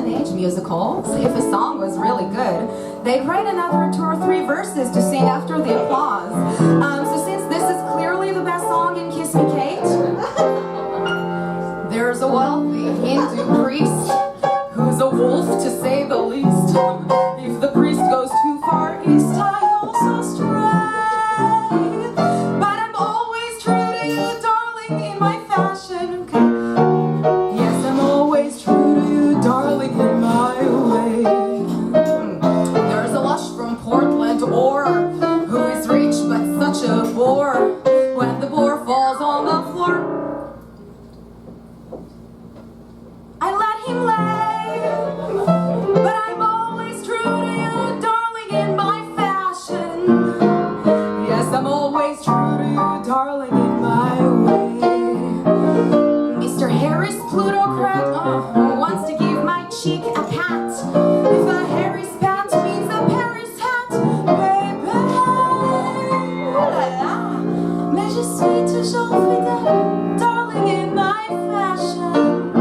Age musicals, if a song was really good, they'd write another 2 or 3 verses to sing after the applause. So since this is clearly the best song in Kiss Me Kate, there's a wealthy Hindu priest who's a wolf to say the least. If the priest goes too far east, I also stray. But I'm always true to you, darling, in my fashion. Yes, I'm always true to you, darling, in my way. There's a lush from Portland, or who is rich but such a bore. When the bore falls on the floor, I let him lay. But I'm always true to you, darling, in my fashion. Yes, I'm always true to you, darling, in my way. Mr. Harris, plutocrat, wants to give my cheek a pat. If a Harris pat means a Paris hat, baby. Mais je suis toujours fidèle, darling, in my fashion.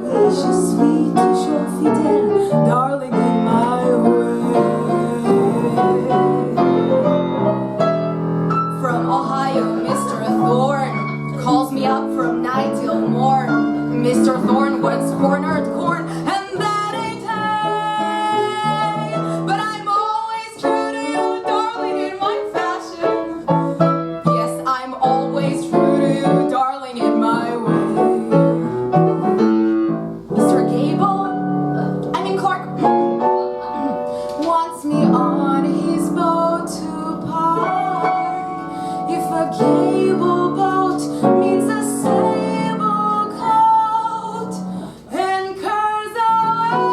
Oui, je suis toujours fidèle, darling, in my way. From Ohio, Mr. Thorne calls me up from night till morn. Mr. Thorne once cornered corn, and that ain't hay. But I'm always true to you, darling, in my fashion. Yes, I'm always true to you, darling, in my way. Mr. Gable, Clark, wants me on his boat to park. If a cable boat means a sable coat, anchors away.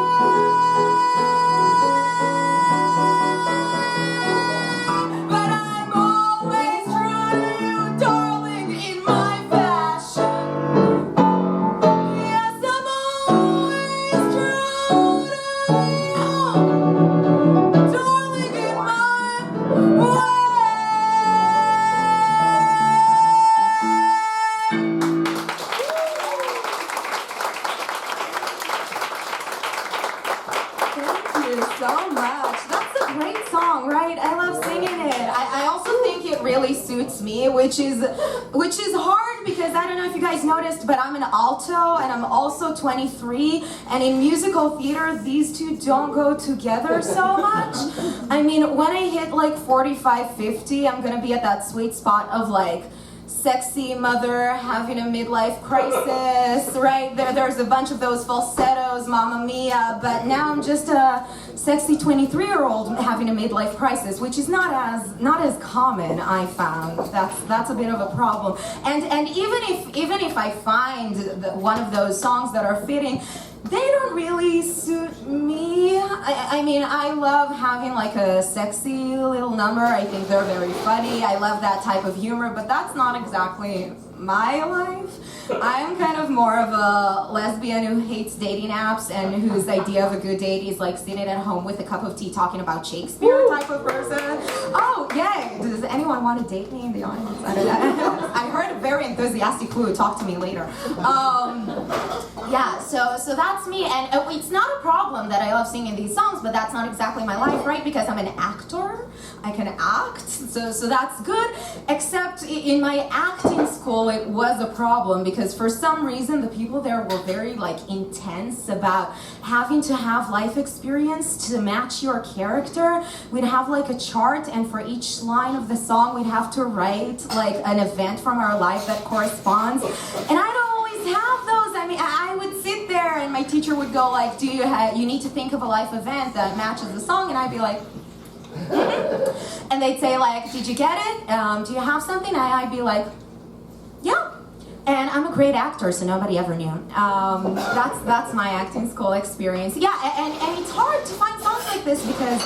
But I'm always true to you, darling, in my fashion. Yes, I'm always true to you, darling, in my way. Thank you so much. That's a great song, right? I love singing it. I also think it really suits me, which is hard because I don't know if you guys noticed, but I'm an alto and I'm also 23, and in musical theater these two don't go together so much. I mean, when I hit like 45, 50, I'm gonna be at that sweet spot of like sexy mother having a midlife crisis, right? There's a bunch of those falsettos, Mamma Mia, but now I'm just a sexy 23-year-old having a midlife crisis, which is not as common, I found. That's a bit of a problem. And even if I find one of those songs that are fitting, they don't really suit me. I mean, I love having like a sexy little number. I think they're very funny. I love that type of humor, but that's not exactly my life. I'm kind of more of a lesbian who hates dating apps and whose idea of a good date is like sitting at home with a cup of tea talking about Shakespeare type of person. Oh, yay! Does anyone want to date me in the audience? I don't know. I heard a very enthusiastic who would talk to me later. Yeah, so that's me, and it's not a problem that I love singing these songs, but that's not exactly my life, right? Because I'm an actor, I can act, so that's good, except in my acting school it was a problem because for some reason the people there were very like intense about having to have life experience to match your character. We'd have like a chart, and for each line of the song we'd have to write like an event from our life that corresponds, and I don't always have those. I mean, I would sit there and my teacher would go like, you need to think of a life event that matches the song, and I'd be like, and they'd say like, did you get it? Do you have something? I'd be like, yeah. And I'm a great actor, so nobody ever knew. That's my acting school experience. Yeah, and it's hard to find songs like this because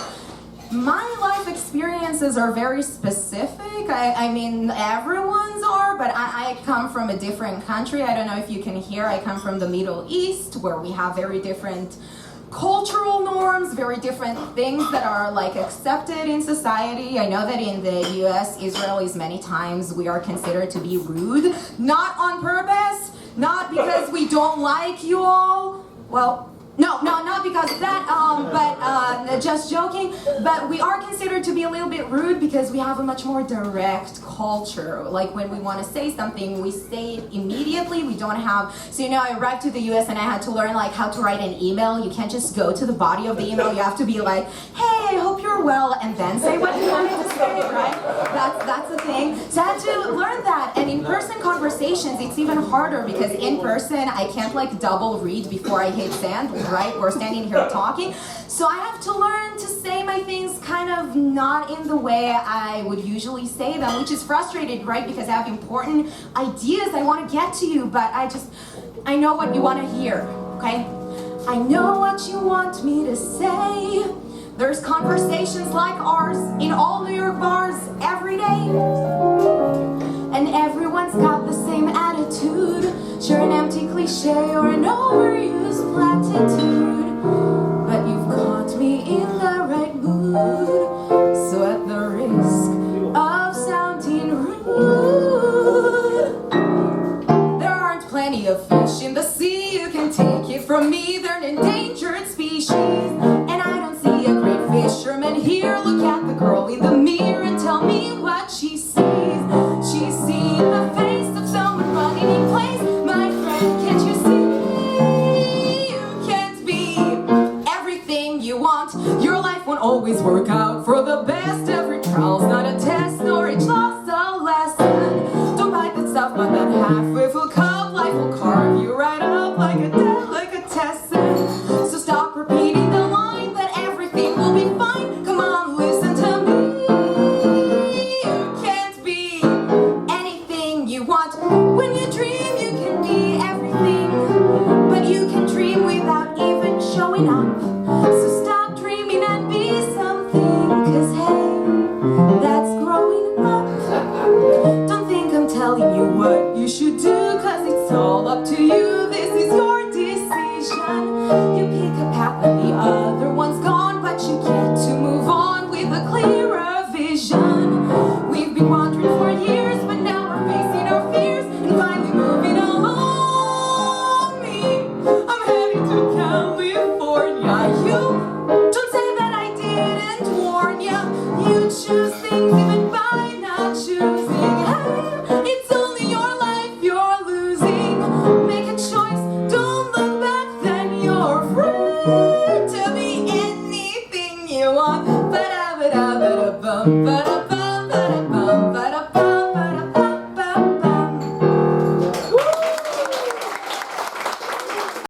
my life experiences are very specific. I mean, everyone's are, but I come from a different country. I don't know if you can hear, I come from the Middle East, where we have very different cultural norms, very different things that are like accepted in society. I know that in the US, Israelis, many times we are considered to be rude, not on purpose, not because we don't like you all. Well, No, not because of that, but just joking. But we are considered to be a little bit rude because we have a much more direct culture. Like when we want to say something, we say it immediately. We don't have, so I arrived to the US and I had to learn like how to write an email. You can't just go to the body of the email. You have to be like, hey, I hope you're well, and then say what you wanted to say, right? That's the thing. So I had to learn that. And in-person conversations, it's even harder because in person, I can't like double read before I hit send, right? We're standing here talking. So I have to learn to say my things kind of not in the way I would usually say them, which is frustrating, right? Because I have important ideas I want to get to you, but I know what you want to hear, okay? I know what you want me to say. There's conversations like ours in all New York bars every day. And everyone's got the same attitude. Sure, an empty cliche or an overused platitude. But you've caught me in the right mood. So at the risk of sounding rude, there aren't plenty of fish in the sea. You can take it from me, they're an endangered species. And I don't see a great fisherman here. Look at the girl in the mirror and tell me what she sees. She's seen the face of someone running in place. My friend, can't you see? You can't be everything you want. Your life won't always work out for the best. Every trial's not a test, nor each loss a lesson. Don't bite that stuff, but that halfway full cup. Life will carve you right up like a delicatessen. So stop repeating the line that everything will be fine. Come on, listen to me. You can't be anything you want. When you dream, you can be everything. But you can dream without even showing up. So stop dreaming and be something. Cause hey, that's growing up. Don't think I'm telling you what you should do, cause it's all up to you. This is your decision. You pick a path when the other one's gone, but you get to move on with a clearer vision. We've been wandering for years, but now we're facing our fears and finally moving along. Me, I'm heading to California. You